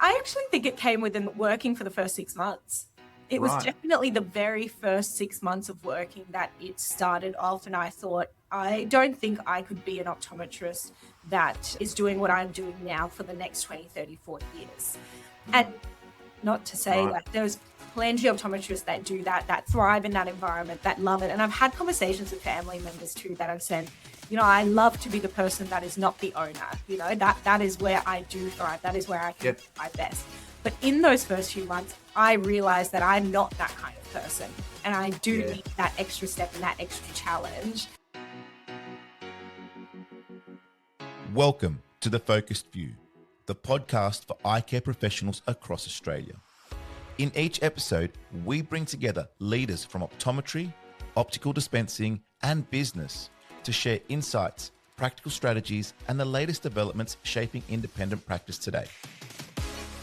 I actually think it came within working for the first 6 months. It was definitely the very first 6 months of working that it started off, and I thought, I don't think I could be an optometrist that is doing what I'm doing now for the next 20, 30, 40 years. And not to say like there's plenty of optometrists that do that thrive in that environment, that love it. And I've had conversations with family members too that have said, I love to be the person that is not the owner. That is where I do thrive. That is where I can do my best. But in those first few months, I realized that I'm not that kind of person. And I do need that extra step and that extra challenge. Welcome to The Focused View, the podcast for eye care professionals across Australia. In each episode, we bring together leaders from optometry, optical dispensing, and business to share insights, practical strategies, and the latest developments shaping independent practice today.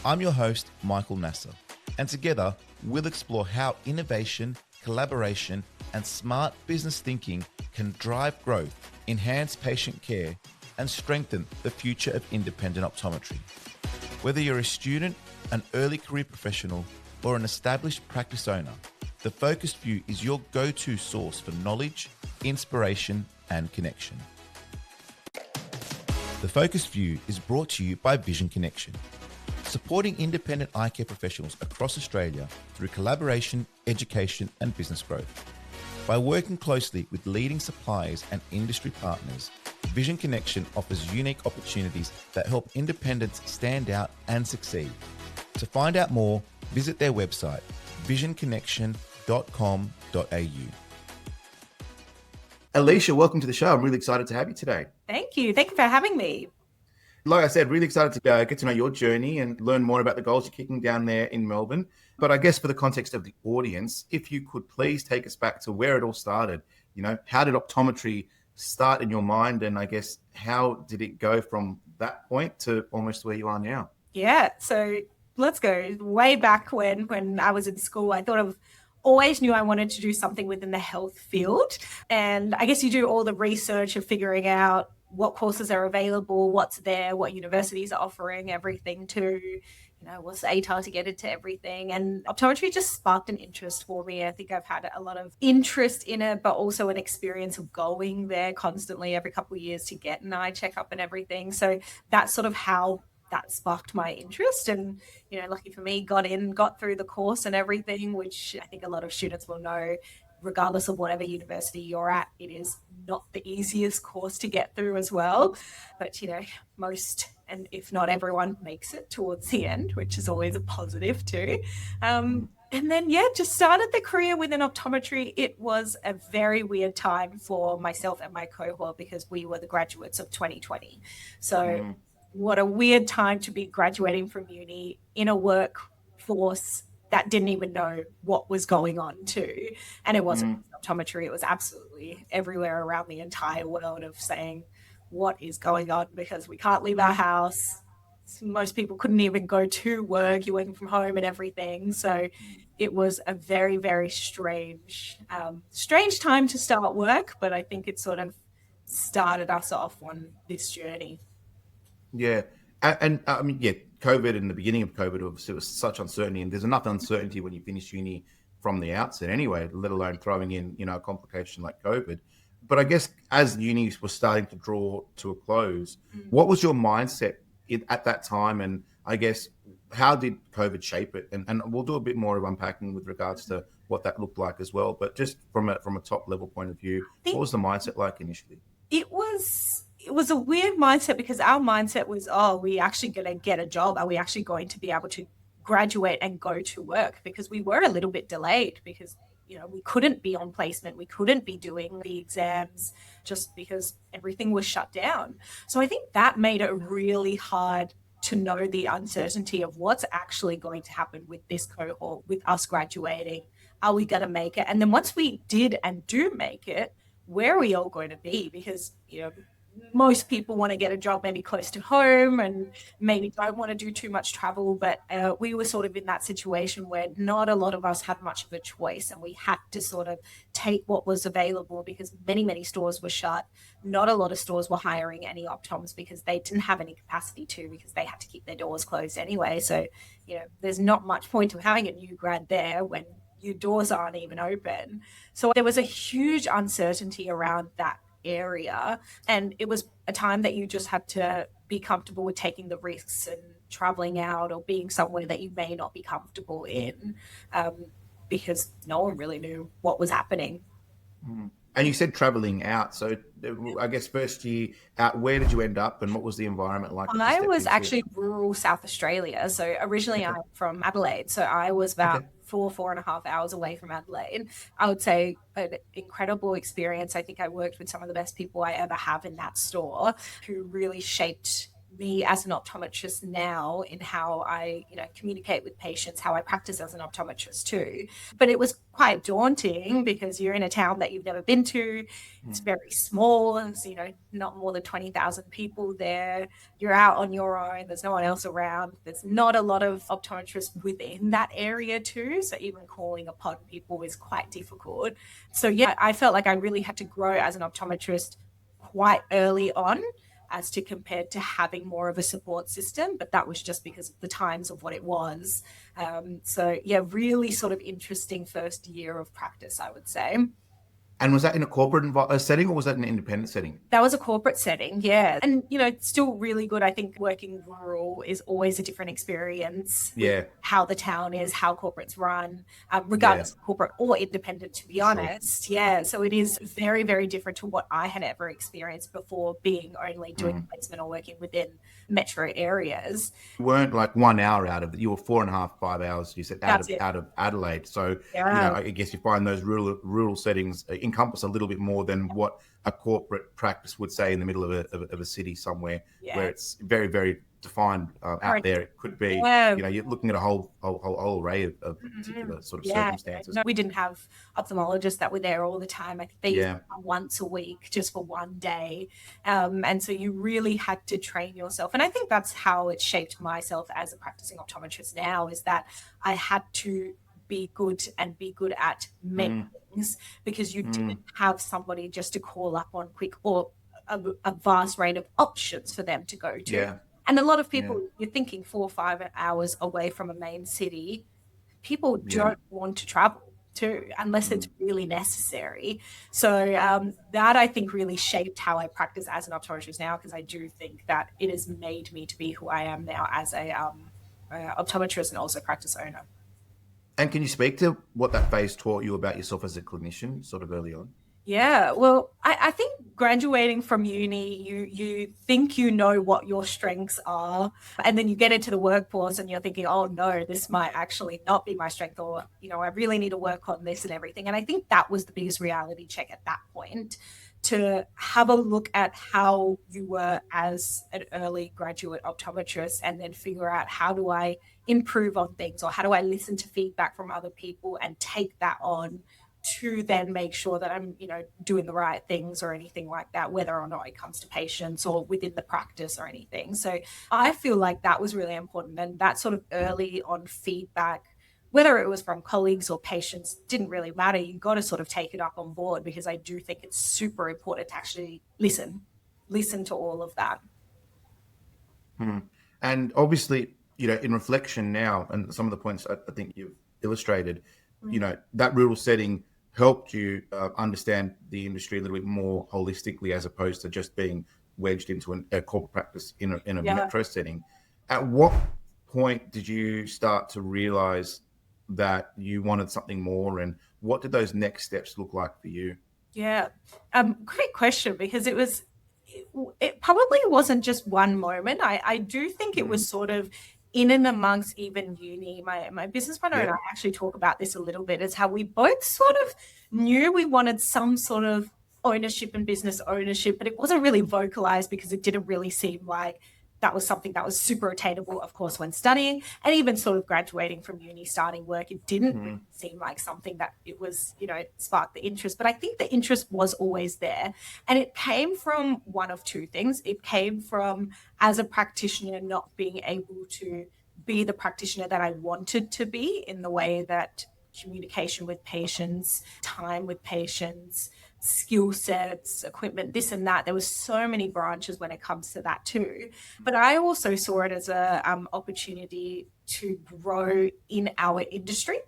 I'm your host, Michael Nasser, and together we'll explore how innovation, collaboration, and smart business thinking can drive growth, enhance patient care, and strengthen the future of independent optometry. Whether you're a student, an early career professional, or an established practice owner, The Focused View is your go-to source for knowledge, inspiration, and connection. The Focused View is brought to you by Vision Connection, supporting independent eye care professionals across Australia through collaboration, education, and business growth. By working closely with leading suppliers and industry partners, Vision Connection offers unique opportunities that help independents stand out and succeed. To find out more, visit their website, visionconnection.com.au. Alisha, welcome to the show. I'm really excited to have you today. Thank you. Thank you for having me. Like I said, really excited to get to know your journey and learn more about the goals you're kicking down there in Melbourne. But I guess for the context of the audience, if you could please take us back to where it all started. How did optometry start in your mind? And I guess, how did it go from that point to almost where you are now? Yeah, so let's go way back when I was in school. I always knew I wanted to do something within the health field. And I guess you do all the research of figuring out what courses are available, what's there, what universities are offering everything to, what's the ATAR to get into everything. And optometry just sparked an interest for me. I think I've had a lot of interest in it, but also an experience of going there constantly every couple of years to get an eye checkup and everything. So that's sort of how that sparked my interest. And, lucky for me, got through the course and everything, which I think a lot of students will know, regardless of whatever university you're at, it is not the easiest course to get through as well. But, most, and if not everyone, makes it towards the end, which is always a positive too. And then, just started the career within optometry. It was a very weird time for myself and my cohort because we were the graduates of 2020. So what a weird time to be graduating from uni in a workforce that didn't even know what was going on too. And it wasn't optometry. It was absolutely everywhere around the entire world of saying, what is going on? Because we can't leave our house. Most people couldn't even go to work. You're working from home and everything. So it was a very, very strange time to start work. But I think it sort of started us off on this journey. Yeah. And COVID, in the beginning of COVID, obviously, it was such uncertainty, and there's enough uncertainty when you finish uni from the outset anyway, let alone throwing in, a complication like COVID. But I guess as uni was starting to draw to a close, what was your mindset at that time? And I guess, how did COVID shape it? And we'll do a bit more of unpacking with regards to what that looked like as well. But just from a top level point of view, what was the mindset like initially? It was a weird mindset because our mindset was, are we actually going to get a job? Are we actually going to be able to graduate and go to work? Because we were a little bit delayed because, we couldn't be on placement. We couldn't be doing the exams just because everything was shut down. So I think that made it really hard to know the uncertainty of what's actually going to happen with this cohort, with us graduating. Are we going to make it? And then once we did and do make it, where are we all going to be? Because, most people want to get a job maybe close to home and maybe don't want to do too much travel. But we were sort of in that situation where not a lot of us had much of a choice, and we had to sort of take what was available because many, many stores were shut. Not a lot of stores were hiring any optoms because they didn't have any capacity to, because they had to keep their doors closed anyway. So, there's not much point of having a new grad there when your doors aren't even open. So there was a huge uncertainty around that area, and it was a time that you just had to be comfortable with taking the risks and traveling out or being somewhere that you may not be comfortable in, because no one really knew what was happening. And you said traveling out. So I guess first year out, where did you end up and what was the environment like? I was actually rural South Australia. So originally I'm from Adelaide. So I was about 4.5 hours away from Adelaide. I would say an incredible experience. I think I worked with some of the best people I ever have in that store, who really shaped me as an optometrist now in how I, communicate with patients, how I practice as an optometrist too. But it was quite daunting because you're in a town that you've never been to. It's very small. It's, not more than 20,000 people there. You're out on your own. There's no one else around. There's not a lot of optometrists within that area too. So even calling upon people is quite difficult. So yeah, I felt like I really had to grow as an optometrist quite early on, as to compared to having more of a support system, but that was just because of the times of what it was. So yeah, really sort of interesting first year of practice, I would say. And was that in a corporate setting or was that an independent setting? That was a corporate setting, yeah. And, it's still really good. I think working rural is always a different experience. Yeah. How the town is, how corporates run, regardless of corporate or independent, to be honest. Yeah. So it is very, very different to what I had ever experienced before, being only doing placement or working within metro areas. You weren't like 1 hour out of it. You were 4.5, 5 hours, you said, out of Adelaide. So, I guess you find those rural settings encompass a little bit more than what a corporate practice would say in the middle of a city somewhere, where it's very, very defined out there. It could be, you're looking at a whole array of particular sort of circumstances. No, we didn't have ophthalmologists that were there all the time. I think they used to come once a week just for one day. And so you really had to train yourself. And I think that's how it shaped myself as a practicing optometrist now, is that I had to be good at many things, because you didn't have somebody just to call up on quick, or a vast range of options for them to go to. Yeah. And a lot of people, you're thinking 4 or 5 hours away from a main city, people don't want to travel to unless it's really necessary. So that I think really shaped how I practice as an optometrist now, because I do think that it has made me to be who I am now as a optometrist and also practice owner. And can you speak to what that phase taught you about yourself as a clinician sort of early on? Yeah, well, I think graduating from uni, you think you know what your strengths are, and then you get into the workforce and you're thinking, oh no, this might actually not be my strength, or, I really need to work on this and everything. And I think that was the biggest reality check at that point, to have a look at how you were as an early graduate optometrist, and then figure out, how do I improve on things, or how do I listen to feedback from other people and take that on to then make sure that I'm, doing the right things or anything like that, whether or not it comes to patients or within the practice or anything. So I feel like that was really important. And that sort of early on feedback, whether it was from colleagues or patients, didn't really matter. You got to sort of take it up on board, because I do think it's super important to actually listen to all of that. And obviously, in reflection now, and some of the points I think you've illustrated, that rural setting helped you understand the industry a little bit more holistically, as opposed to just being wedged into a corporate practice in a metro setting. At what point did you start to realize that you wanted something more, and what did those next steps look like for you? Yeah, great question, because it probably wasn't just one moment. I do think it was sort of in and amongst even uni. My business partner and I actually talk about this a little bit, is how we both sort of knew we wanted some sort of ownership and business ownership, but it wasn't really vocalized because it didn't really seem like that was something that was super attainable, of course, when studying, and even sort of graduating from uni, starting work, it didn't really seem like something that it was, sparked the interest. But I think the interest was always there. And it came from one of two things. It came from, as a practitioner, not being able to be the practitioner that I wanted to be, in the way that communication with patients, time with patients, skill sets, equipment, this and that. There was so many branches when it comes to that too. But I also saw it as a opportunity to grow in our industry,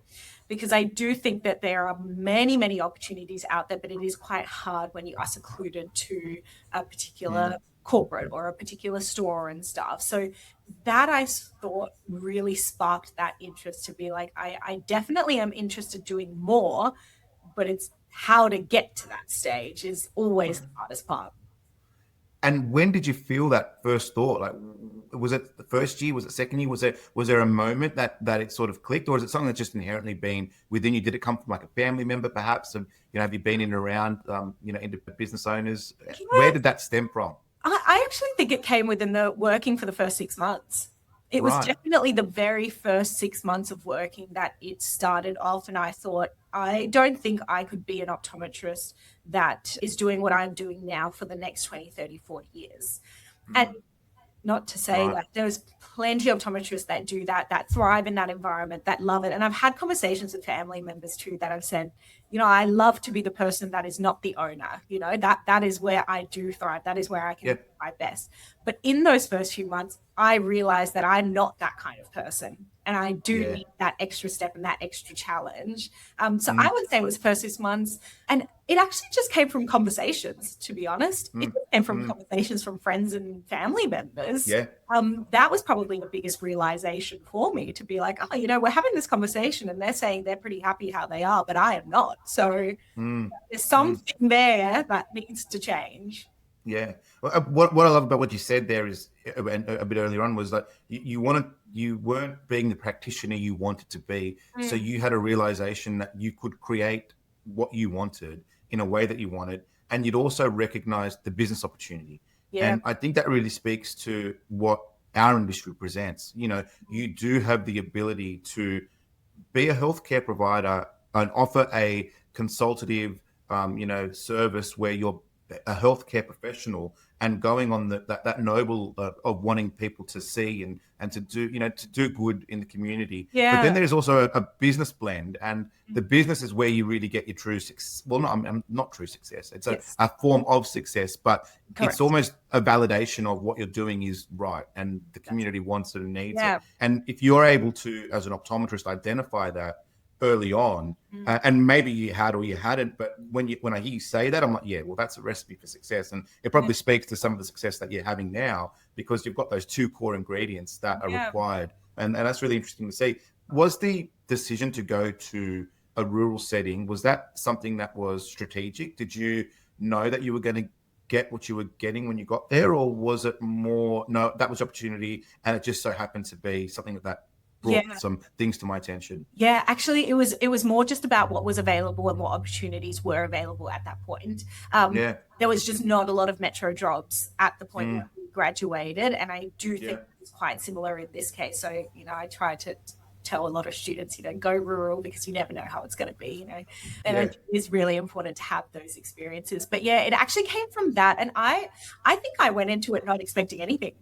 because I do think that there are many, many opportunities out there, but it is quite hard when you are secluded to a particular corporate or a particular store and stuff. So that, I thought, really sparked that interest to be like, I definitely am interested in doing more, but it's how to get to that stage is always the hardest part. And when did you feel that first thought? Like, was it the first year? Was it second year? Was there a moment that it sort of clicked, or is it something that's just inherently been within you? Did it come from like a family member, perhaps? And have you been in and around, into business owners? Yeah. Where did that stem from? I actually think it came within the working for the first 6 months. It was definitely the very first 6 months of working that it started off. And I thought, I don't think I could be an optometrist that is doing what I'm doing now for the next 20, 30, 40 years. And not to say like there's plenty of optometrists that do that thrive in that environment, that love it. And I've had conversations with family members too that have said, I love to be the person that is not the owner. That is where I do thrive. That is where I can do my best. But in those first few months, I realized that I'm not that kind of person. And I do need that extra step and that extra challenge. So I would say it was the first 6 months. And it actually just came from conversations, to be honest. It came from conversations from friends and family members. Yeah. That was probably the biggest realization for me, to be like, we're having this conversation and they're saying they're pretty happy how they are, but I am not. So there's something there that needs to change. Yeah. What I love about what you said there is, a bit earlier on, was that you weren't being the practitioner you wanted to be. So you had a realization that you could create what you wanted in a way that you wanted, and you'd also recognized the business opportunity. Yeah. And I think that really speaks to what our industry presents. You do have the ability to be a healthcare provider and offer a consultative, service where you're a healthcare professional and going on that noble of wanting people to see and to do to do good in the community. Yeah. But then there's also a business blend, and the business is where you really get your true success. Well, not true success. It's a form of success, but it's almost a validation of what you're doing is right, and the community wants it and needs it. And if you're able to, as an optometrist, identify that early on, and maybe you had or you hadn't, but when I hear you say that, I'm like, yeah, well, that's a recipe for success, and it probably speaks to some of the success that you're having now, because you've got those two core ingredients that are required, and that's really interesting to see. Was the decision to go to a rural setting, was that something that was strategic? Did you know that you were going to get what you were getting when you got there, or was it more, no, that was opportunity and it just so happened to be something that brought some things to my attention? Yeah, actually, it was more just about what was available and what opportunities were available at that point. There was just not a lot of metro jobs at the point where we graduated, and I do think it's quite similar in this case. So, I try to tell a lot of students, go rural, because you never know how it's going to be, and it is really important to have those experiences. But it actually came from that, and I think I went into it not expecting anything.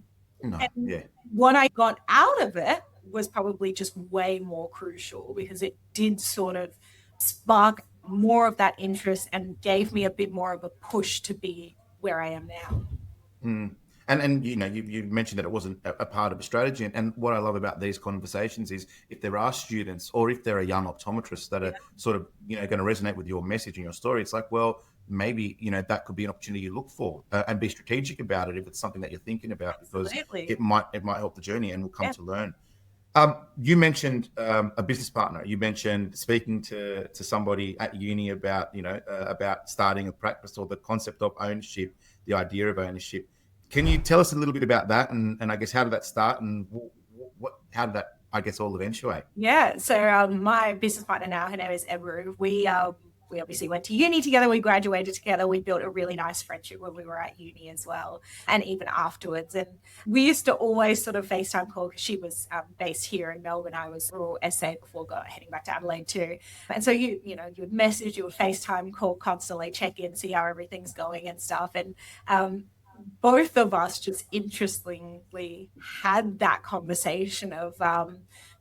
When I got out of it was probably just way more crucial, because it did sort of spark more of that interest and gave me a bit more of a push to be where I am now. And you mentioned that it wasn't a part of a strategy. And what I love about these conversations is, if there are students or if there are young optometrists that are sort of, going to resonate with your message and your story, it's like, well, maybe, that could be an opportunity you look for, and be strategic about it if it's something that you're thinking about, because it might help the journey, and we'll come to learn. You mentioned a business partner. You mentioned speaking to somebody at uni about, about starting a practice, or the concept of ownership, the idea of ownership. Can you tell us a little bit about that? And I guess, how did that start, and how did that, I guess, all eventuate? Yeah. So my business partner now, her name is Ebru. we obviously went to uni together, we graduated together, we built a really nice friendship when we were at uni as well, and even afterwards. And we used to always sort of FaceTime call because she was based here in Melbourne. I was rural SA before heading back to Adelaide too. And so you would message, you would FaceTime call constantly, check in, see how everything's going and stuff. And both of us just interestingly had that conversation of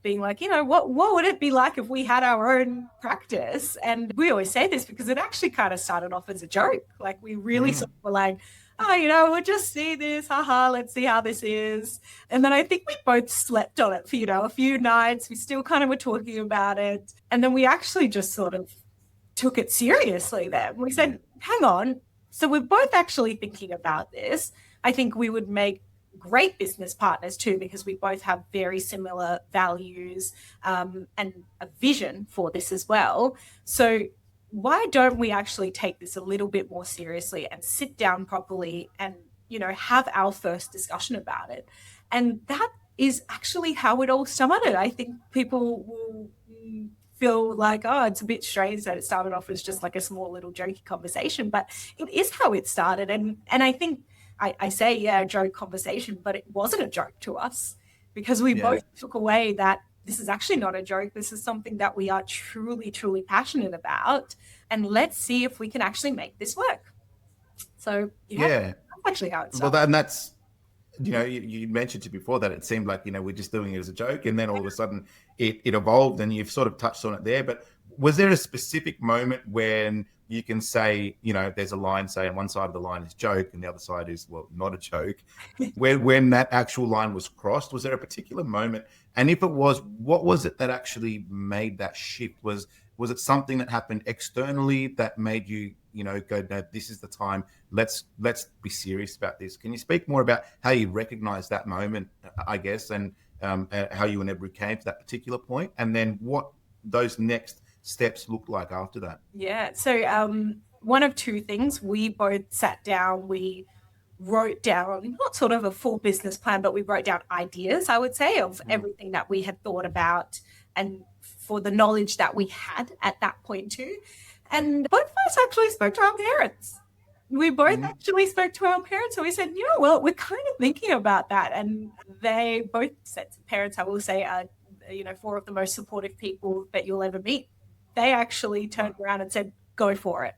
being like, what would it be like if we had our own practice? And we always say this because it actually kind of started off as a joke. Like we really sort of were like, we'll just see this, haha, let's see how this is. And then I think we both slept on it for, a few nights. We still kind of were talking about it. And then we actually just sort of took it seriously then. We said, hang on. So we're both actually thinking about this. I think we would make great business partners too, because we both have very similar values and a vision for this as well. So why don't we actually take this a little bit more seriously and sit down properly and, have our first discussion about it? And that is actually how it all started. I think people will feel like, it's a bit strange that it started off as just like a small little jokey conversation, but it is how it started. And I think I say, a joke conversation, but it wasn't a joke to us because we both took away that this is actually not a joke. This is something that we are truly, truly passionate about. And let's see if we can actually make this work. So that's actually how it started. Well, and that's, you mentioned to before that it seemed like, we're just doing it as a joke, and then all of a sudden it evolved, and you've sort of touched on it there. But was there a specific moment when you can say, there's a line, say on one side of the line is joke and the other side is, well, not a joke, when that actual line was crossed? Was there a particular moment? And if it was, what was it that actually made that shift? Was it something that happened externally that made you, go, no, this is the time, let's be serious about this? Can you speak more about how you recognized that moment, I guess, and how you and Ebru came to that particular point, and then what those next steps looked like after that? Yeah. So one of two things. We both sat down, we wrote down not sort of a full business plan, but we wrote down ideas, I would say, of everything that we had thought about and for the knowledge that we had at that point too. And both of us actually spoke to our parents. We both actually spoke to our parents, and we said, we're kind of thinking about that. And they both sets of parents, I will say, are, four of the most supportive people that you'll ever meet. They actually turned around and said, go for it.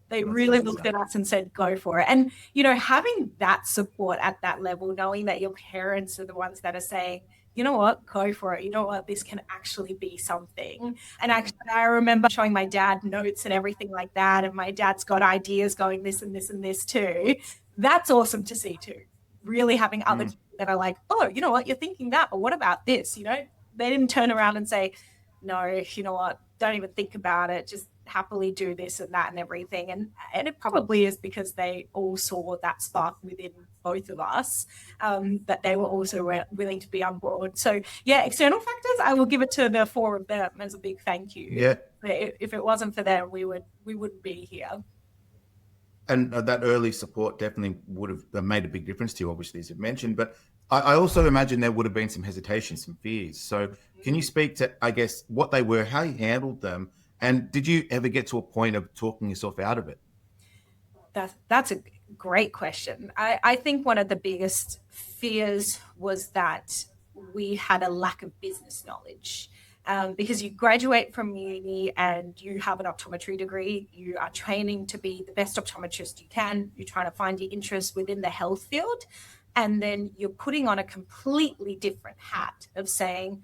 They really looked at us and said, go for it. And, having that support at that level, knowing that your parents are the ones that are saying, you know what, go for it. You know what, this can actually be something. And actually, I remember showing my dad notes and everything like that. And my dad's got ideas going this and this and this too. That's awesome to see too. Really having other people that are like, oh, you know what, you're thinking that, but what about this? They didn't turn around and say, no, you know what, don't even think about it. Just happily do this and that and everything. And it probably is because they all saw that spark within both of us, that they were also willing to be on board. So external factors, I will give it to the four of them as a big thank you. Yeah. If it wasn't for them, we wouldn't be here. And that early support definitely would have made a big difference to you, obviously, as you've mentioned. But I also imagine there would have been some hesitation, some fears. So can you speak to, I guess, what they were, how you handled them, and did you ever get to a point of talking yourself out of it? That's a great question. I think one of the biggest fears was that we had a lack of business knowledge. Because you graduate from uni and you have an optometry degree, you are training to be the best optometrist you can, you're trying to find your interest within the health field, and then you're putting on a completely different hat of saying,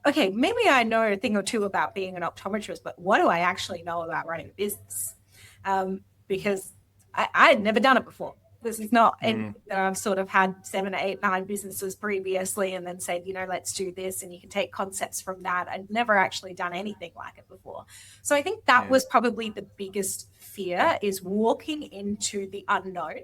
okay, maybe I know a thing or two about being an optometrist, but what do I actually know about running a business? Because I had never done it before. This is not anything that I've sort of had 7, 8, 9 businesses previously and then said, let's do this. And you can take concepts from that. I'd never actually done anything like it before. So I think that was probably the biggest fear, is walking into the unknown,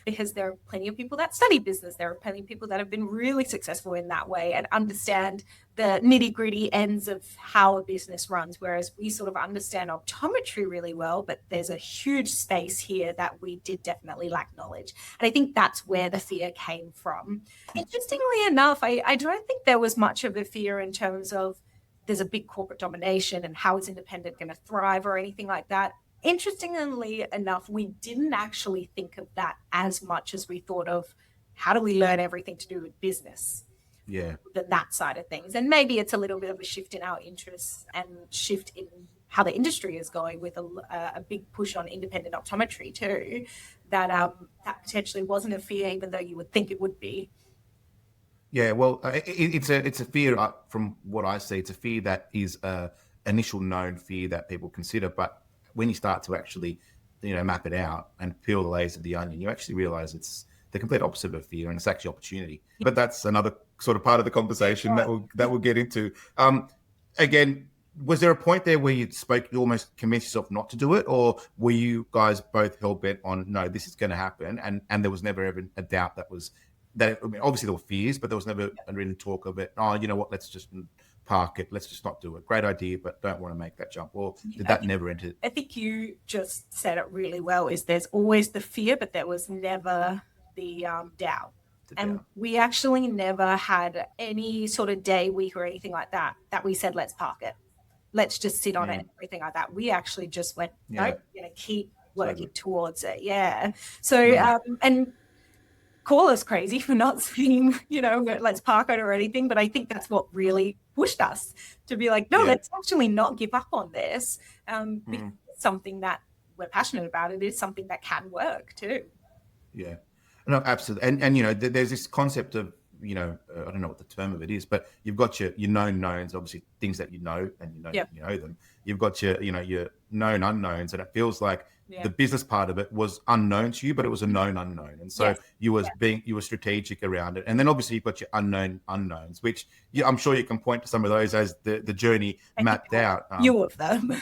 because there are plenty of people that study business. There are plenty of people that have been really successful in that way and understand the nitty-gritty ends of how a business runs, whereas we sort of understand optometry really well, but there's a huge space here that we did definitely lack knowledge. And I think that's where the fear came from. Interestingly enough, I don't think there was much of a fear in terms of there's a big corporate domination and how is independent going to thrive or anything like that. Interestingly enough, we didn't actually think of that as much as we thought of how do we learn everything to do with business, Yeah. that side of things. And maybe it's a little bit of a shift in our interests and shift in how the industry is going with a big push on independent optometry too, that that potentially wasn't a fear, even though you would think it would be. Yeah, well, it's a fear from what I see. It's a fear that is a initial known fear that people consider, but when you start to actually, map it out and peel the layers of the onion, you actually realize it's the complete opposite of fear, and it's actually opportunity. But that's another sort of part of the conversation that we'll get into. Again, was there a point there where you almost convinced yourself not to do it, or were you guys both hell bent on no, this is going to happen, and there was never ever a doubt obviously there were fears, but there was never really talk of it. Oh, you know what? Let's just park it. Let's just not do it. Great idea, but don't want to make that jump. Or did that never enter? I think you just said it really well. Is there's always the fear, but there was never the doubt. And we actually never had any sort of day, week, or anything like that we said, let's park it. Let's just sit on it and everything like that. We actually just went, no, we're going to keep working towards it. Yeah. So, and call us crazy for not saying, let's park it or anything. But I think that's what really pushed us to be like, no, let's actually not give up on this. Because it's something that we're passionate about. It is something that can work too. Yeah. No, absolutely. And there's this concept of, I don't know what the term of it is, but you've got your known knowns, obviously things that you know, and you know them. You've got your known unknowns, and it feels like the business part of it was unknown to you, but it was a known unknown. And so you were strategic around it. And then obviously you've got your unknown unknowns, which I'm sure you can point to some of those as the journey mapped out. Few of them.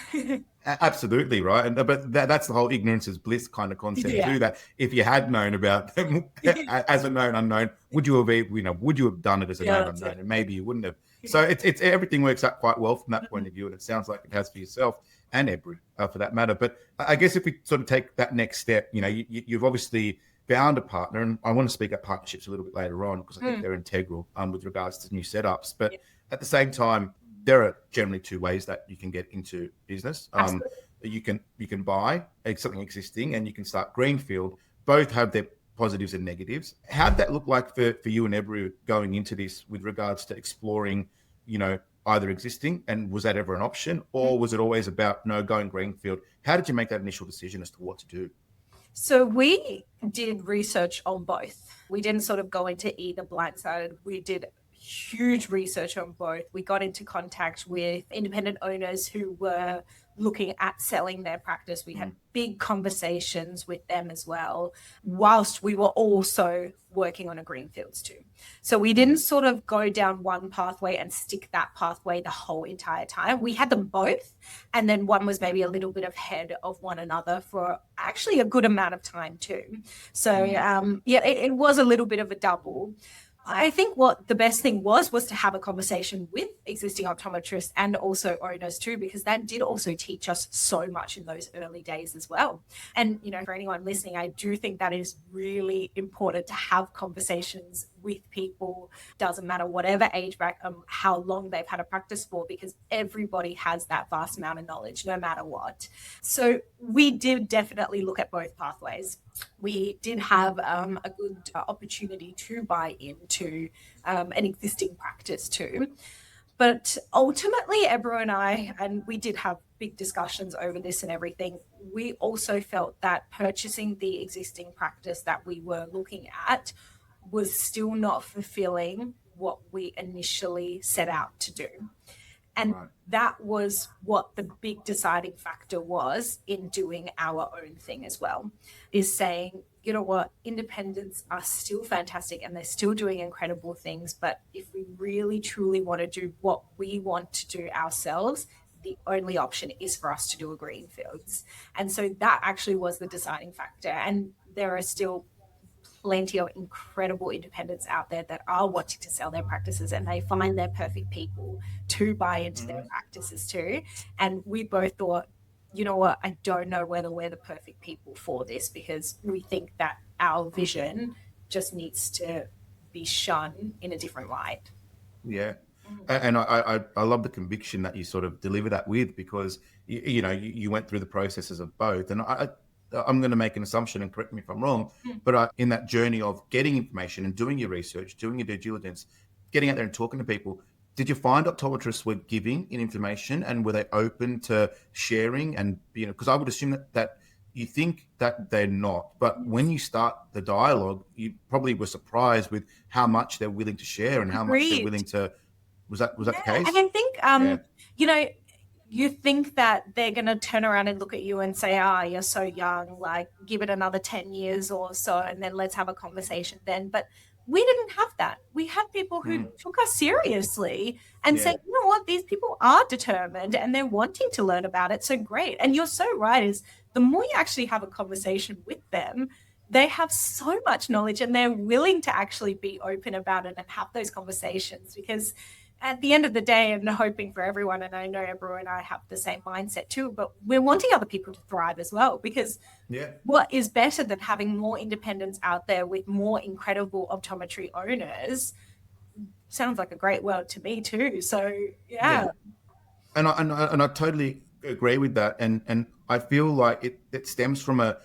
Absolutely, right. But that's the whole ignorance is bliss kind of concept too, that if you had known about them as a known unknown, would you have done it as a known unknown? And maybe you wouldn't have. So it's everything works out quite well from that point of view, and it sounds like it has for yourself and Ebru for that matter. But I guess if we sort of take that next step, you've obviously found a partner, and I want to speak about partnerships a little bit later on because I think they're integral with regards to new setups. But at the same time, there are generally two ways that you can get into business. You can buy something existing, and you can start greenfield. Both have their positives and negatives. How did that look like for you and Ebru going into this with regards to exploring, either existing, and was that ever an option, or was it always about going greenfield? How did you make that initial decision as to what to do? So we did research on both. We didn't sort of go into either blindsided. We did huge research on both. We got into contact with independent owners who were looking at selling their practice. We had big conversations with them as well, whilst we were also working on a greenfields too. So we didn't sort of go down one pathway and stick that pathway the whole entire time. We had them both, and then one was maybe a little bit ahead of one another for actually a good amount of time too. So it was a little bit of a double. I think what the best thing was to have a conversation with existing optometrists and also owners too, because that did also teach us so much in those early days as well. And, for anyone listening, I do think that is really important to have conversations with people, doesn't matter whatever age back, how long they've had a practice for, because everybody has that vast amount of knowledge, no matter what. So we did definitely look at both pathways. We did have a good opportunity to buy into an existing practice too. But ultimately, Ebru and I, and we did have big discussions over this and everything, we also felt that purchasing the existing practice that we were looking at was still not fulfilling what we initially set out to do. And that was what the big deciding factor was in doing our own thing as well, is saying, you know what, independents are still fantastic and they're still doing incredible things. But if we really, truly want to do what we want to do ourselves, the only option is for us to do a greenfields. And so that actually was the deciding factor. And there are still plenty of incredible independents out there that are wanting to sell their practices, and they find their perfect people to buy into their practices too. And we both thought, you know what, I don't know whether we're the perfect people for this, because we think that our vision just needs to be shone in a different light. Yeah. And I love the conviction that you sort of deliver that with, because you went through the processes of both. And I'm going to make an assumption, and correct me if I'm wrong, but in that journey of getting information and doing your research, doing your due diligence, getting out there and talking to people, did you find optometrists were giving in information, and were they open to sharing? And because I would assume that you think that they're not, but when you start the dialogue, you probably were surprised with how much they're willing to share and how much they're willing to. Was that the case? And I think, you think that they're going to turn around and look at you and say, you're so young, like give it another 10 years or so, and then let's have a conversation then. But we didn't have that. We had people who took us seriously and said, you know what, these people are determined and they're wanting to learn about it. So great. And you're so right, is the more you actually have a conversation with them, they have so much knowledge and they're willing to actually be open about it and have those conversations, because at the end of the day, and hoping for everyone, and I know Ebru and I have the same mindset too, but we're wanting other people to thrive as well, because what is better than having more independents out there with more incredible optometry owners? Sounds like a great world to me too. So and I totally agree with that, and I feel like it stems from a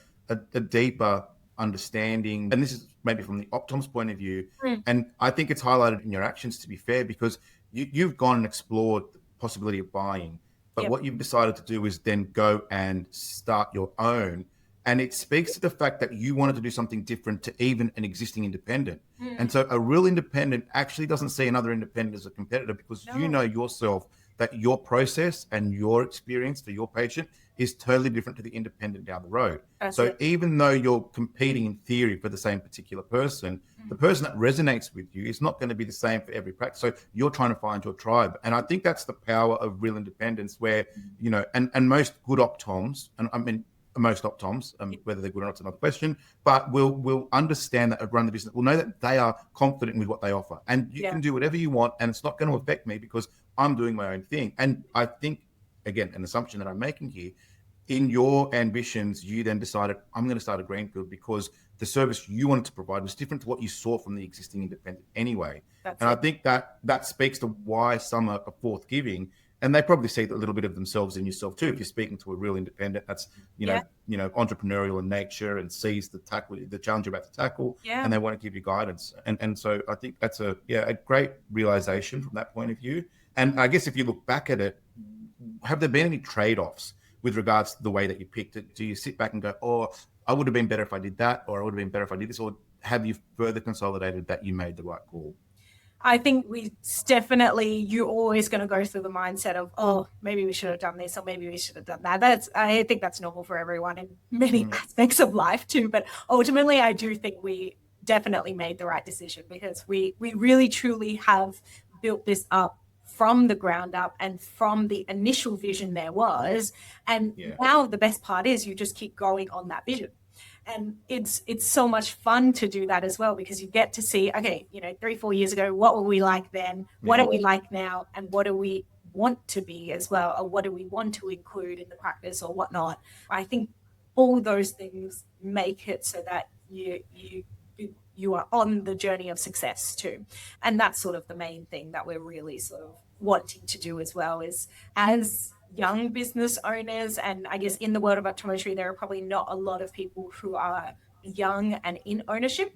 deeper understanding, and this is maybe from the optom's point of view, and I think it's highlighted in your actions, to be fair, because you've gone and explored the possibility of buying, but what you've decided to do is then go and start your own. And it speaks to the fact that you wanted to do something different to even an existing independent. And so a real independent actually doesn't see another independent as a competitor, because you know yourself that your process and your experience for your patient is totally different to the independent down the road. Even though you're competing in theory for the same particular person, the person that resonates with you is not going to be the same for every practice. So you're trying to find your tribe. And I think that's the power of real independence, where, and most good optoms, and I mean, most optoms, whether they're good or not is another question, but will understand that, run the business, will know that they are confident with what they offer. And you can do whatever you want, and it's not going to affect me because I'm doing my own thing. And I think, again, an assumption that I'm making here, in your ambitions, you then decided, I'm going to start a Greenfield because the service you wanted to provide was different to what you saw from the existing independent anyway. I think that speaks to why some are forthgiving. And they probably see a little bit of themselves in yourself too. If you're speaking to a real independent that's, entrepreneurial in nature and sees the challenge you're about to tackle, and they want to give you guidance. And so I think that's a great realization from that point of view. And I guess if you look back at it, have there been any trade-offs with regards to the way that you picked it? Do you sit back and go, I would have been better if I did that, or I would have been better if I did this, or have you further consolidated that you made the right call? I think you're always going to go through the mindset of, maybe we should have done this, or maybe we should have done that. I think that's normal for everyone in many aspects of life too. But ultimately, I do think we definitely made the right decision, because we really truly have built this up from the ground up and from the initial vision there was. And now the best part is you just keep going on that vision. And it's so much fun to do that as well, because you get to see, 3-4 years ago, what were we like then? What are we like now? And what do we want to be as well? Or what do we want to include in the practice or whatnot? I think all those things make it so that you are on the journey of success too. And that's sort of the main thing that we're really sort of wanting to do as well, is as young business owners, and I guess in the world of optometry, there are probably not a lot of people who are young and in ownership.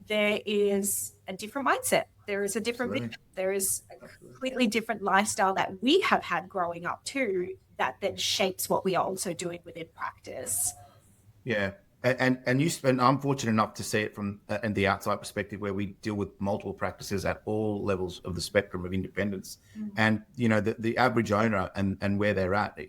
There is a different mindset. There is a different vision. There is a completely different lifestyle that we have had growing up too, that then shapes what we are also doing within practice. Yeah. And I'm fortunate enough to see it from the outside perspective, where we deal with multiple practices at all levels of the spectrum of independence. And, the average owner and where they're at,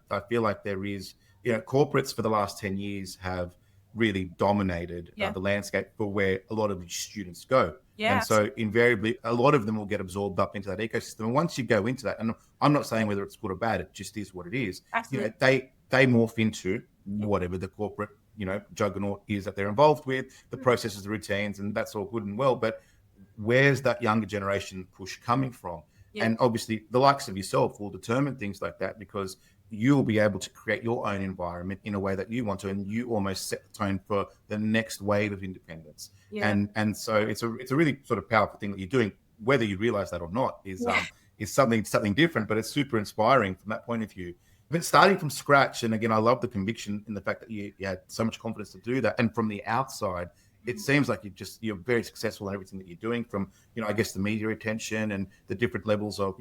I feel like there is, corporates for the last 10 years have really dominated the landscape for where a lot of students go. And so invariably, a lot of them will get absorbed up into that ecosystem. And once you go into that, and I'm not saying whether it's good or bad, it just is what it is. They morph into whatever the corporate juggernaut is that they're involved with, the processes, the routines, and that's all good and well. But where's that younger generation push coming from? And obviously, the likes of yourself will determine things like that, because you'll be able to create your own environment in a way that you want to, and you almost set the tone for the next wave of independence. And so it's a really sort of powerful thing that you're doing. whether you realize that or not is something different, but it's super inspiring from that point of view. But starting from scratch, and again, I love the conviction in the fact that you had so much confidence to do that. And from the outside, it seems like you're very successful in everything that you're doing, from, I guess, the media attention and the different levels of,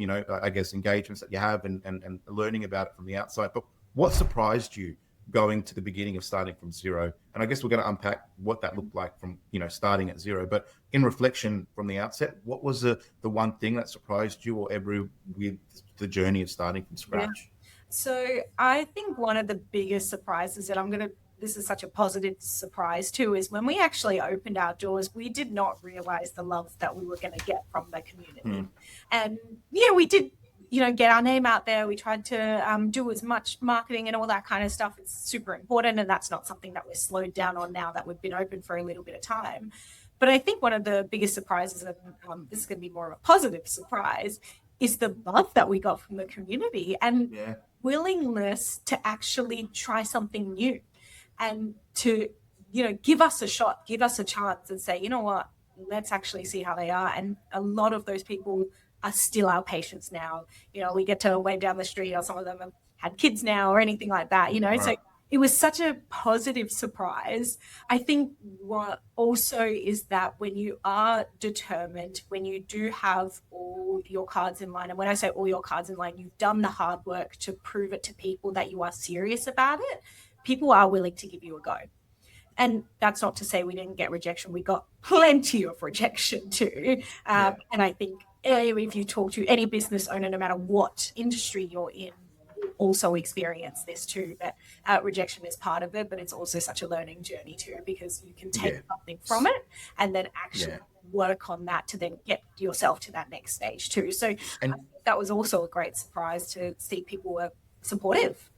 I guess, engagements that you have, and learning about it from the outside. But what surprised you going to the beginning of starting from zero? And I guess we're going to unpack what that looked like from, starting at zero. But in reflection from the outset, what was the one thing that surprised you or Ebru with the journey of starting from scratch? Yeah. So I think one of the biggest surprises that this is such a positive surprise too, is when we actually opened our doors, we did not realize the love that we were going to get from the community. And we did, get our name out there. We tried to do as much marketing and all that kind of stuff. It's super important. And that's not something that we're slowed down on now that we've been open for a little bit of time. But I think one of the biggest surprises, and this is going to be more of a positive surprise, is the love that we got from the community and willingness to actually try something new, and to, give us a shot, give us a chance, and say, you know what, let's actually see how they are. And a lot of those people are still our patients now. We get to wave down the street, or some of them have had kids now or anything like that, Right. So it was such a positive surprise. I think what also is that when you are determined, when you do have all your cards in line, and when I say all your cards in line, you've done the hard work to prove it to people that you are serious about it, people are willing to give you a go. And that's not to say we didn't get rejection. We got plenty of rejection too. And I think if you talk to any business owner, no matter what industry you're in, also experience this too, that rejection is part of it, but it's also such a learning journey too, because you can take something from it and then actually work on that to then get yourself to that next stage too. So And that was also a great surprise to see people were supportive.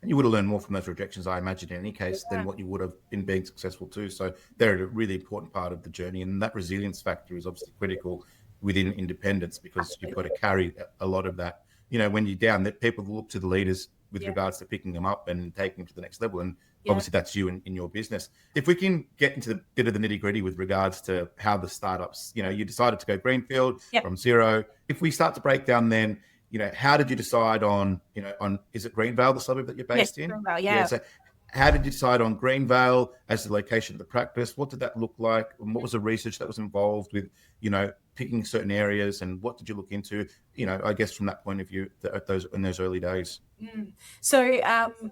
and you would have learned more from those rejections, I imagine, in any case, than what you would have in being successful too. So they're a really important part of the journey, and that resilience factor is obviously critical within independence, because you've got to carry a lot of that. When you're down, that people look to the leaders with regards to picking them up and taking them to the next level. And obviously that's you in your business. If we can get into the bit of the nitty gritty with regards to how the startups, you decided to go Greenfield from zero. If we start to break down then, how did you decide on, is it Greenvale, the suburb that you're based in? Greenvale, So how did you decide on Greenvale as the location of the practice? What did that look like? And what was the research that was involved with, picking certain areas, and what did you look into, I guess from that point of view in those early days? So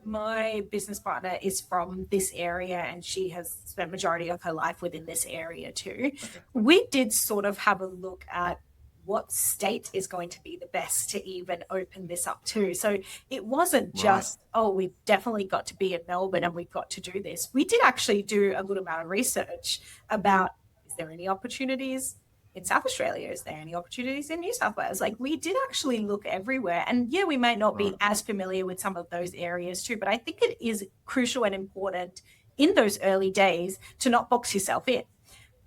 my business partner is from this area, and she has spent majority of her life within this area too. Okay. We did sort of have a look at what state is going to be the best to even open this up to. So it wasn't just, we've definitely got to be in Melbourne and we've got to do this. We did actually do a good amount of research about, is there any opportunities in South Australia? Is there any opportunities in New South Wales? Like, we did actually look everywhere. And we may not be as familiar with some of those areas too, but I think it is crucial and important in those early days to not box yourself in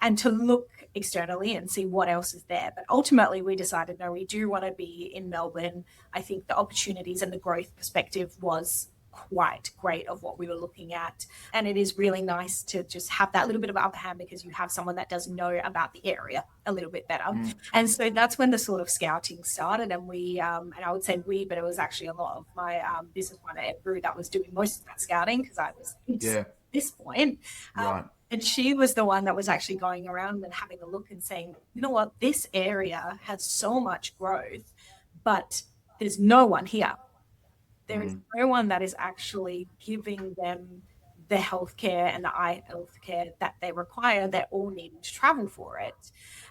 and to look externally and see what else is there. But ultimately we decided, no, we do want to be in Melbourne. I think the opportunities and the growth perspective was quite great of what we were looking at. And it is really nice to just have that little bit of upper hand, because you have someone that does know about the area a little bit better. And so that's when the sort of scouting started. And we, and I would say we, but it was actually a lot of my business partner, Ebru, that was doing most of that scouting, because I was at this point. And she was the one that was actually going around and having a look and saying, you know what, this area has so much growth, but there's no one here. There is no one that is actually giving them the healthcare and the eye healthcare that they require. They're all needing to travel for it.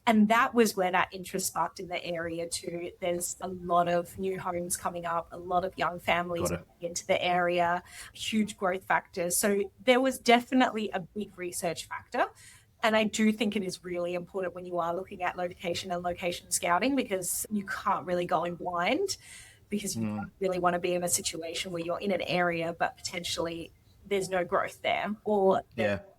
And that was where that interest sparked in the area too. There's a lot of new homes coming up, a lot of young families moving into the area, huge growth factors. So there was definitely a big research factor. And I do think it is really important when you are looking at location and location scouting, because you can't really go in blind, because you don't really want to be in a situation where you're in an area but potentially there's no growth there, or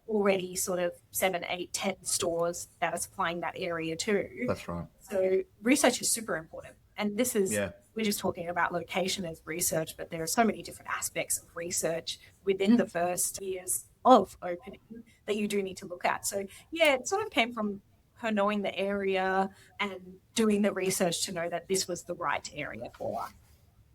already sort of 7, 8, 10 stores that are supplying that area too. That's right. So research is super important. And this is, we're just talking about location as research, but there are so many different aspects of research within the first years of opening that you do need to look at. So it sort of came from her knowing the area and doing the research to know that this was the right area for her.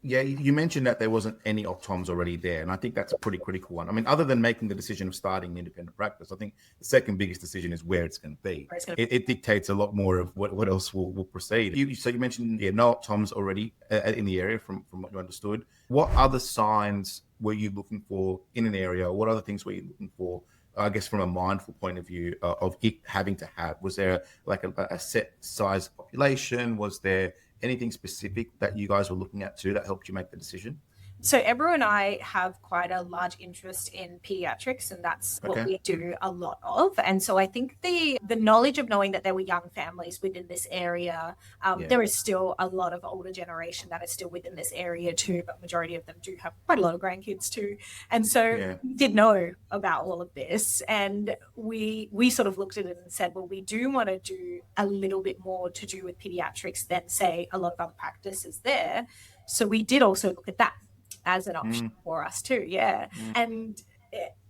Yeah, you mentioned that there wasn't any optoms already there, and I think that's a pretty critical one. I mean, other than making the decision of starting an independent practice, I think the second biggest decision is where it's going to be. It dictates a lot more of what else will proceed. So you mentioned no optoms already in the area from what you understood. What other signs were you looking for in an area? What other things were you looking for, I guess, from a mindful point of view of it having to have? Was there like a set size population? Was there anything specific that you guys were looking at too that helped you make the decision? So Ebru and I have quite a large interest in pediatrics, and that's what we do a lot of. And so I think the knowledge of knowing that there were young families within this area, there is still a lot of older generation that is still within this area too, but majority of them do have quite a lot of grandkids too. And so we did know about all of this, and we sort of looked at it and said, well, we do want to do a little bit more to do with pediatrics than, say, a lot of other practices there. So we did also look at that as an option for us too. And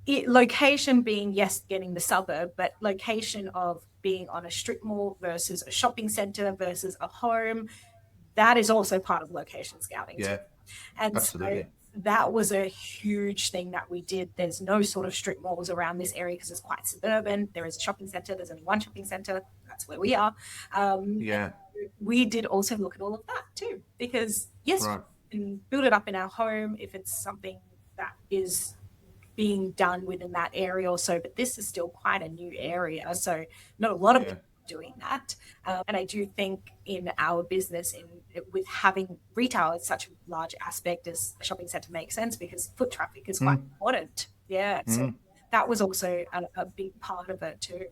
location being, yes, getting the suburb, but location of being on a strip mall versus a shopping center versus a home, that is also part of location scouting too. And absolutely. So that was a huge thing that we did. There's no sort of strip malls around this area because it's quite suburban. There is a shopping center. There's only one shopping center. That's where we are. We did also look at all of that too, because yes, and build it up in our home if it's something that is being done within that area or so, but this is still quite a new area, so not a lot of people doing that. And I do think in our business, with having retail as such a large aspect as a shopping centre makes sense because foot traffic is quite important. So that was also a big part of it too.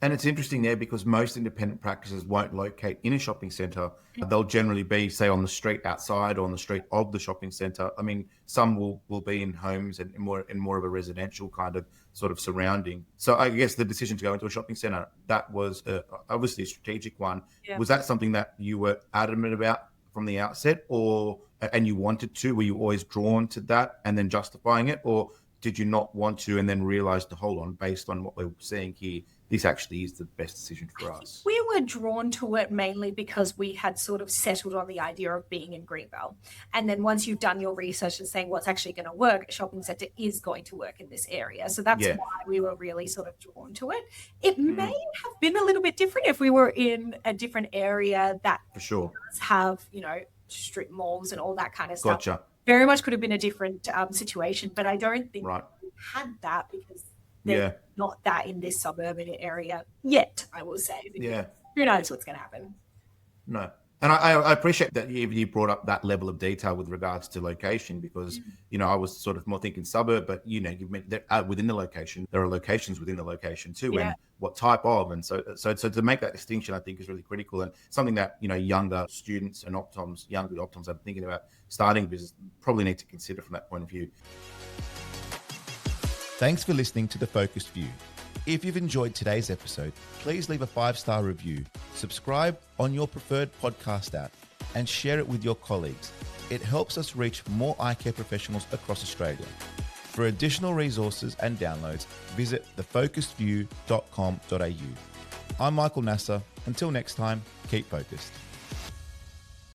And it's interesting there because most independent practices won't locate in a shopping centre. They'll generally be, say, on the street outside or on the street of the shopping centre. I mean, some will be in homes and more of a residential kind of sort of surrounding. So I guess the decision to go into a shopping centre, that was obviously a strategic one. Was that something that you were adamant about from the outset, and you wanted to? Were you always drawn to that and then justifying it, or did you not want to and then realised, hold on, based on what we're seeing here, this actually is the best decision for us? We were drawn to it mainly because we had sort of settled on the idea of being in Greenvale. And then once you've done your research and saying what's actually going to work, a shopping centre is going to work in this area. So that's why we were really sort of drawn to it. It may have been a little bit different if we were in a different area that for sure does have, strip malls and all that kind of stuff. Gotcha. Very much could have been a different situation, but I don't think we had that because there's not that in this suburban area yet, I will say. Who knows what's going to happen? No. And I appreciate that you brought up that level of detail with regards to location because, I was sort of more thinking suburb, but, you've meant that within the location, there are locations within the location too, and what type of. And so to make that distinction, I think is really critical and something that, younger students and younger optoms are thinking about starting a business probably need to consider from that point of view. Thanks for listening to The Focused View. If you've enjoyed today's episode, please leave a 5-star review, subscribe on your preferred podcast app, and share it with your colleagues. It helps us reach more eye care professionals across Australia. For additional resources and downloads, visit thefocusedview.com.au. I'm Michael Nasser. Until next time, keep focused.